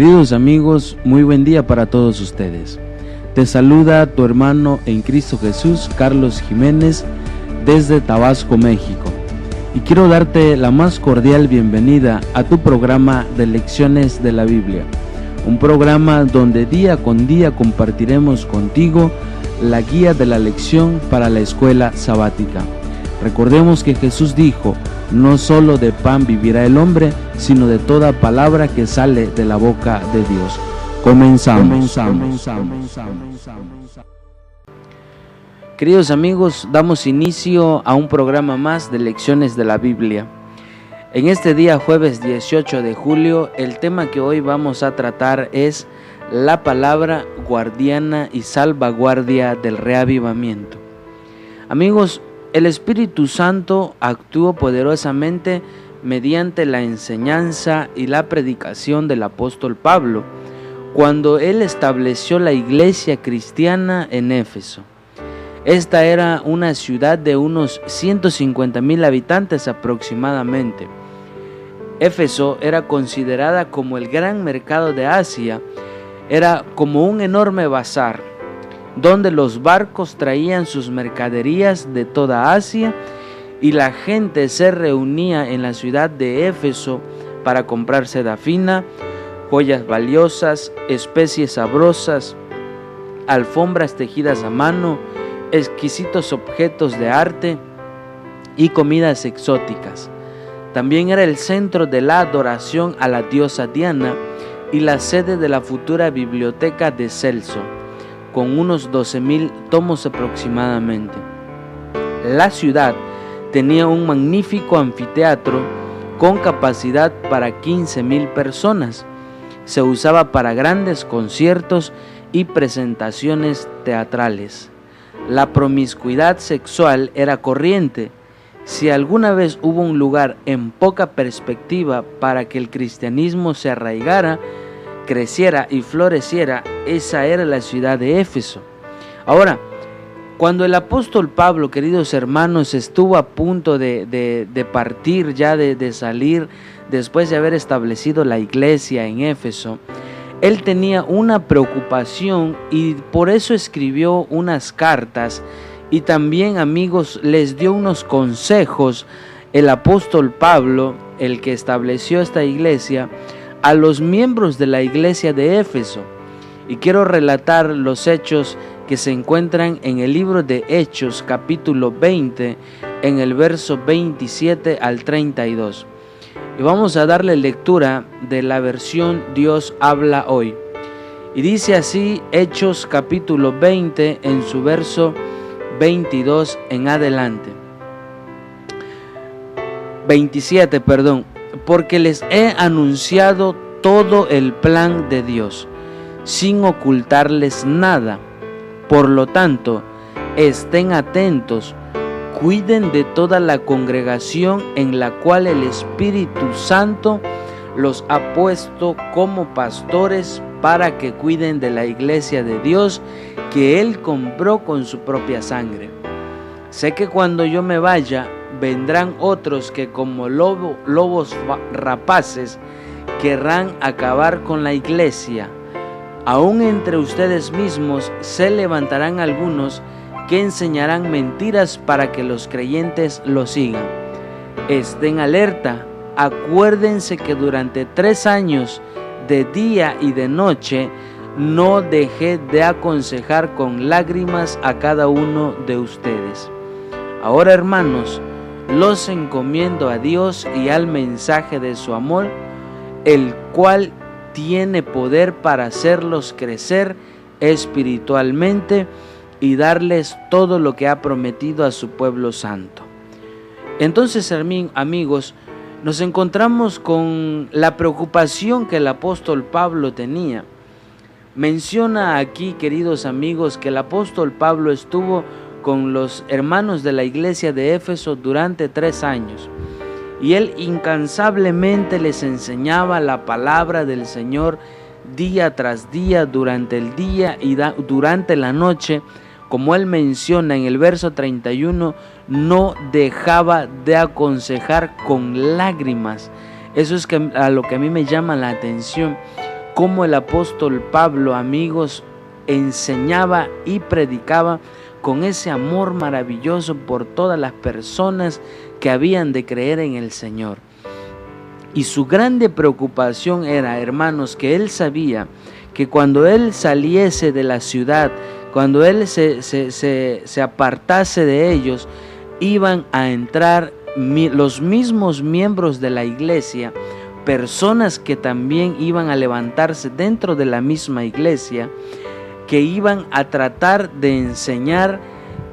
Queridos amigos, muy buen día para todos ustedes. Te saluda tu hermano en Cristo Jesús, Carlos Jiménez, desde Tabasco, México. Y quiero darte la más cordial bienvenida a tu programa de Lecciones de la Biblia. Un programa donde día con día compartiremos contigo la guía de la lección para la escuela sabática. Recordemos que Jesús dijo: no solo de pan vivirá el hombre, sino de toda palabra que sale de la boca de Dios. Comenzamos. Queridos amigos, damos inicio a un programa más de Lecciones de la Biblia. En este día, jueves 18 de julio, el tema que hoy vamos a tratar es la palabra guardiana y salvaguardia del reavivamiento. Amigos, el Espíritu Santo actuó poderosamente mediante la enseñanza y la predicación del apóstol Pablo, cuando él estableció la iglesia cristiana en Éfeso. Esta era una ciudad de unos 150,000 habitantes aproximadamente. Éfeso era considerada como el gran mercado de Asia, era como un enorme bazar, donde los barcos traían sus mercaderías de toda Asia y la gente se reunía en la ciudad de Éfeso para comprar seda fina, joyas valiosas, especies sabrosas, alfombras tejidas a mano, exquisitos objetos de arte y comidas exóticas. También era el centro de la adoración a la diosa Diana y la sede de la futura biblioteca de Celso, con unos 12,000 tomos aproximadamente. La ciudad tenía un magnífico anfiteatro con capacidad para 15,000 personas. Se usaba para grandes conciertos y presentaciones teatrales. La promiscuidad sexual era corriente. Si alguna vez hubo un lugar en poca perspectiva para que el cristianismo se arraigara, creciera y floreciera, esa era la ciudad de Éfeso. Ahora, cuando el apóstol Pablo, queridos hermanos, estuvo a punto de partir ya, de salir, después de haber establecido la iglesia en Éfeso, él tenía una preocupación y por eso escribió unas cartas y también, amigos, les dio unos consejos el apóstol Pablo, el que estableció esta iglesia, a los miembros de la iglesia de Éfeso. Y quiero relatar los hechos que se encuentran en el libro de Hechos, capítulo 20, en el verso 27 al 32. Y vamos a darle lectura de la versión Dios habla hoy. Y dice así Hechos capítulo 20 en su verso 22 en adelante. 27, porque les he anunciado todo el plan de Dios, sin ocultarles nada. Por lo tanto, estén atentos, cuiden de toda la congregación en la cual el Espíritu Santo los ha puesto como pastores para que cuiden de la iglesia de Dios que Él compró con su propia sangre. Sé que cuando yo me vaya, vendrán otros que como lobos rapaces querrán acabar con la iglesia. Aún entre ustedes mismos se levantarán algunos que enseñarán mentiras para que los creyentes lo sigan. Estén alerta, acuérdense que durante 3 años, de día y de noche, no dejé de aconsejar con lágrimas a cada uno de ustedes. Ahora, hermanos, los encomiendo a Dios y al mensaje de su amor, el cual tiene poder para hacerlos crecer espiritualmente y darles todo lo que ha prometido a su pueblo santo. Entonces, amigos, nos encontramos con la preocupación que el apóstol Pablo tenía. Menciona aquí, queridos amigos, que el apóstol Pablo estuvo con los hermanos de la iglesia de Éfeso durante 3 años. Y él incansablemente les enseñaba la palabra del Señor día tras día, durante el día y durante la noche. Como él menciona en el verso 31, no dejaba de aconsejar con lágrimas. Eso es a lo que a mí me llama la atención. cómo el apóstol Pablo, amigos, enseñaba y predicaba con ese amor maravilloso por todas las personas que habían de creer en el Señor. Y su grande preocupación era, hermanos, que él sabía que cuando él saliese de la ciudad, cuando él se apartase de ellos, iban a entrar los mismos miembros de la iglesia, personas que también iban a levantarse dentro de la misma iglesia, que iban a tratar de enseñar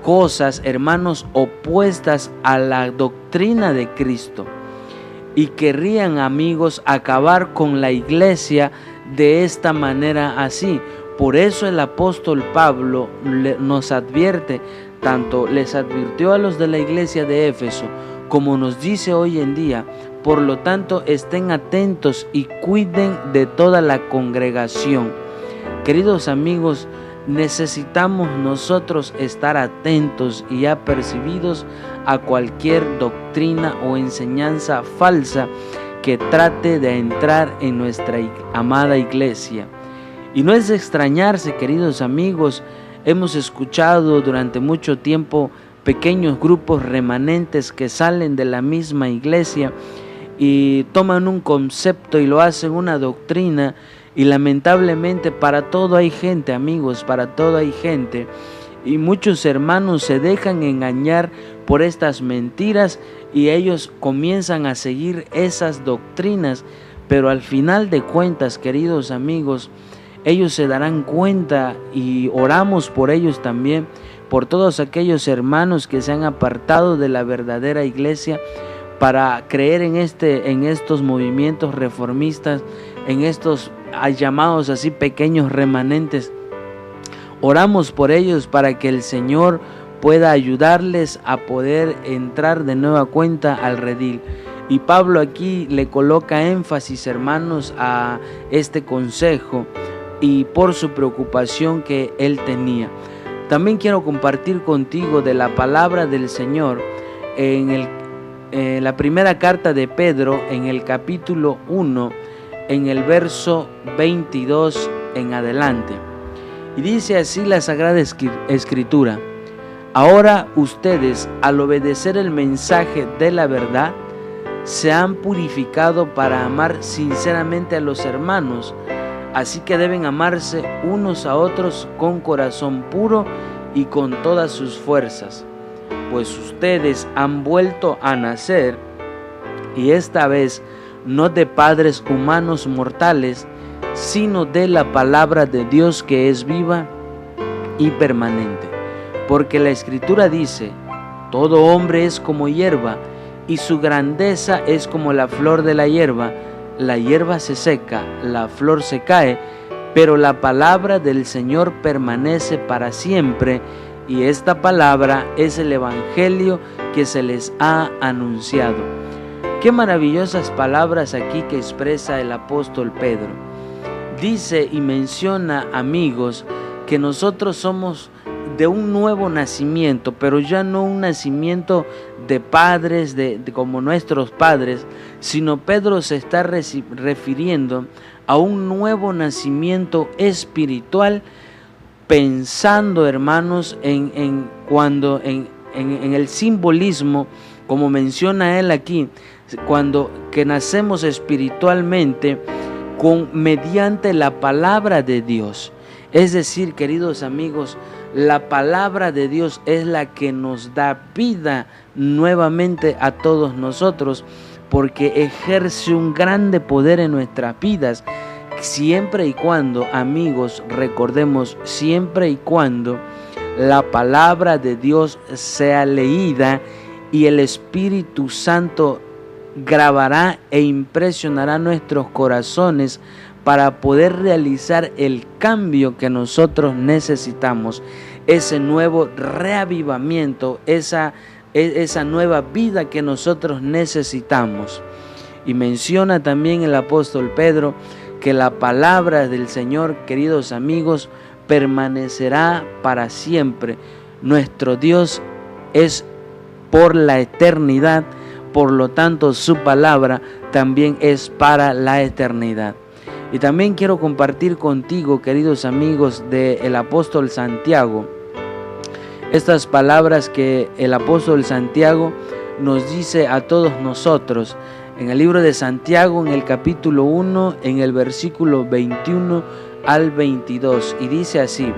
cosas, hermanos, opuestas a la doctrina de Cristo. Y querrían, amigos, acabar con la iglesia de esta manera así. Por eso el apóstol Pablo nos advierte, tanto les advirtió a los de la iglesia de Éfeso, como nos dice hoy en día. Por lo tanto, estén atentos y cuiden de toda la congregación. Queridos amigos, necesitamos nosotros estar atentos y apercibidos a cualquier doctrina o enseñanza falsa que trate de entrar en nuestra amada iglesia. Y no es de extrañarse, queridos amigos, hemos escuchado durante mucho tiempo pequeños grupos remanentes que salen de la misma iglesia y toman un concepto y lo hacen una doctrina. Y lamentablemente para todo hay gente, amigos, para todo hay gente. Y muchos hermanos se dejan engañar por estas mentiras y ellos comienzan a seguir esas doctrinas. Pero al final de cuentas, queridos amigos, ellos se darán cuenta, y oramos por ellos también, por todos aquellos hermanos que se han apartado de la verdadera iglesia para creer en estos movimientos reformistas, en estos llamados así pequeños remanentes. Oramos por ellos para que el Señor pueda ayudarles a poder entrar de nueva cuenta al redil. Y Pablo aquí le coloca énfasis, hermanos, a este consejo y por su preocupación que él tenía. También quiero compartir contigo de la palabra del Señor en la primera carta de Pedro, en el capítulo 1, en el verso 22 en adelante. Y dice así la Sagrada Escritura: ahora ustedes, al obedecer el mensaje de la verdad, se han purificado para amar sinceramente a los hermanos, así que deben amarse unos a otros con corazón puro y con todas sus fuerzas, pues ustedes han vuelto a nacer, y esta vez no de padres humanos mortales, sino de la palabra de Dios que es viva y permanente. Porque la Escritura dice: todo hombre es como hierba, y su grandeza es como la flor de la hierba se seca, la flor se cae, pero la palabra del Señor permanece para siempre. Y esta palabra es el evangelio que se les ha anunciado. Qué maravillosas palabras aquí que expresa el apóstol Pedro. Dice y menciona, amigos, que nosotros somos de un nuevo nacimiento, pero ya no un nacimiento de padres, como nuestros padres, sino Pedro se está refiriendo a un nuevo nacimiento espiritual, pensando, hermanos, en el simbolismo, como menciona él aquí, que nacemos espiritualmente mediante la palabra de Dios. Es decir, queridos amigos, la palabra de Dios es la que nos da vida nuevamente a todos nosotros, porque ejerce un grande poder en nuestras vidas, siempre y cuando, amigos, recordemos, siempre y cuando la palabra de Dios sea leída y el Espíritu Santo grabará e impresionará nuestros corazones para poder realizar el cambio que nosotros necesitamos, ese nuevo reavivamiento, esa nueva vida que nosotros necesitamos. Y menciona también el apóstol Pedro que la palabra del Señor, queridos amigos, permanecerá para siempre. Nuestro Dios es por la eternidad, por lo tanto su palabra también es para la eternidad. Y también quiero compartir contigo, queridos amigos, del apóstol Santiago, estas palabras que el apóstol Santiago nos dice a todos nosotros en el libro de Santiago, en el capítulo 1, en el versículo 21 al 22, y dice así: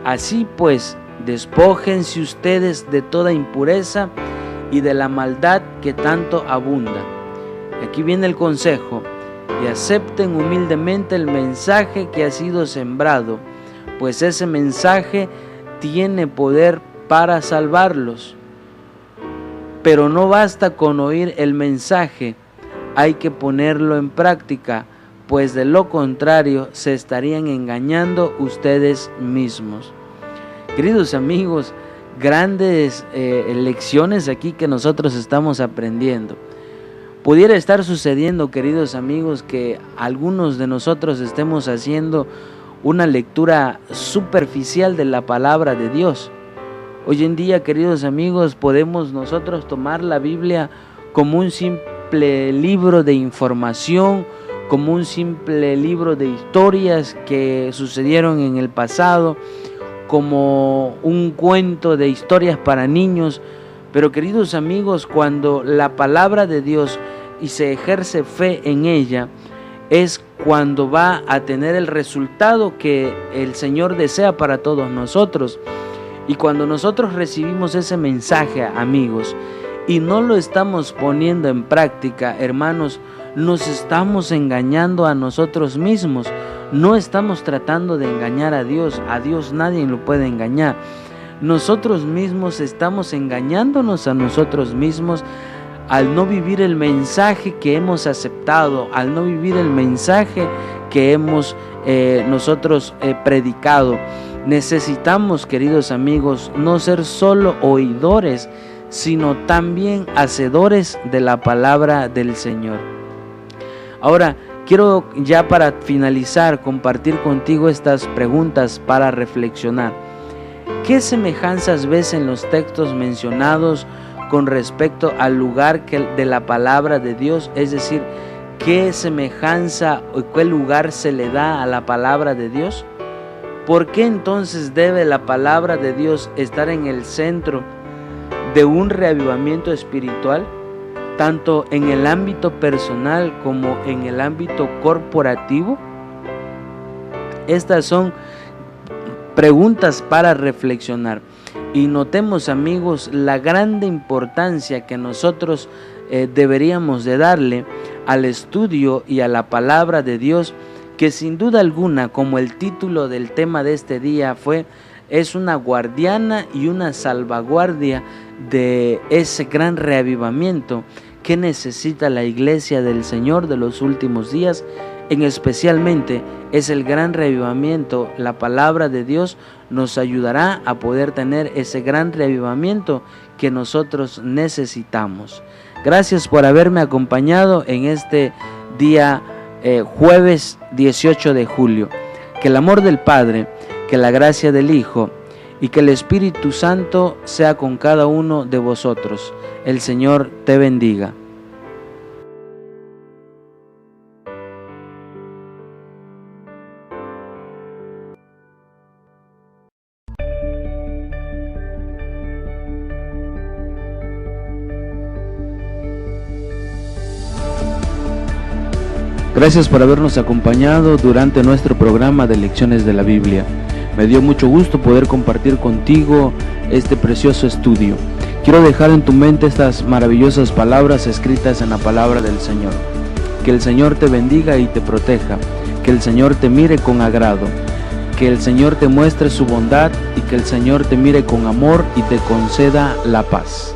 así pues, despójense ustedes de toda impureza y de la maldad que tanto abunda. Aquí viene el consejo: y acepten humildemente el mensaje que ha sido sembrado, pues ese mensaje tiene poder para salvarlos. Pero no basta con oír el mensaje, hay que ponerlo en práctica, pues de lo contrario se estarían engañando ustedes mismos. Queridos amigos, grandes lecciones aquí que nosotros estamos aprendiendo. Pudiera estar sucediendo, queridos amigos, que algunos de nosotros estemos haciendo una lectura superficial de la palabra de Dios. Hoy en día, queridos amigos, podemos nosotros tomar la Biblia como un simple libro de información, como un simple libro de historias que sucedieron en el pasado, como un cuento de historias para niños. Pero, queridos amigos, cuando la palabra de Dios y se ejerce fe en ella, es cuando va a tener el resultado que el Señor desea para todos nosotros. Y cuando nosotros recibimos ese mensaje, amigos, y no lo estamos poniendo en práctica, hermanos, nos estamos engañando a nosotros mismos. No estamos tratando de engañar a Dios nadie lo puede engañar. Nosotros mismos estamos engañándonos a nosotros mismos al no vivir el mensaje que hemos aceptado, al no vivir el mensaje que hemos nosotros predicado. Necesitamos, queridos amigos, no ser solo oidores, sino también hacedores de la palabra del Señor. Ahora, quiero ya para finalizar compartir contigo estas preguntas para reflexionar. ¿Qué semejanzas ves en los textos mencionados con respecto al lugar de la palabra de Dios? Es decir, ¿qué semejanza o qué lugar se le da a la palabra de Dios? ¿Por qué entonces debe la palabra de Dios estar en el centro de un reavivamiento espiritual, tanto en el ámbito personal como en el ámbito corporativo? Estas son preguntas para reflexionar. Y notemos, amigos, la grande importancia que nosotros deberíamos de darle al estudio y a la palabra de Dios, que sin duda alguna, como el título del tema de este día es una guardiana y una salvaguardia de ese gran reavivamiento que necesita la iglesia del Señor de los últimos días. Especialmente es el gran reavivamiento. La palabra de Dios nos ayudará a poder tener ese gran reavivamiento que nosotros necesitamos. Gracias por haberme acompañado en este día jueves 18 de julio. Que el amor del Padre, que la gracia del Hijo y que el Espíritu Santo sea con cada uno de vosotros. El Señor te bendiga. Gracias por habernos acompañado durante nuestro programa de Lecciones de la Biblia. Me dio mucho gusto poder compartir contigo este precioso estudio. Quiero dejar en tu mente estas maravillosas palabras escritas en la palabra del Señor. Que el Señor te bendiga y te proteja. Que el Señor te mire con agrado. Que el Señor te muestre su bondad y que el Señor te mire con amor y te conceda la paz.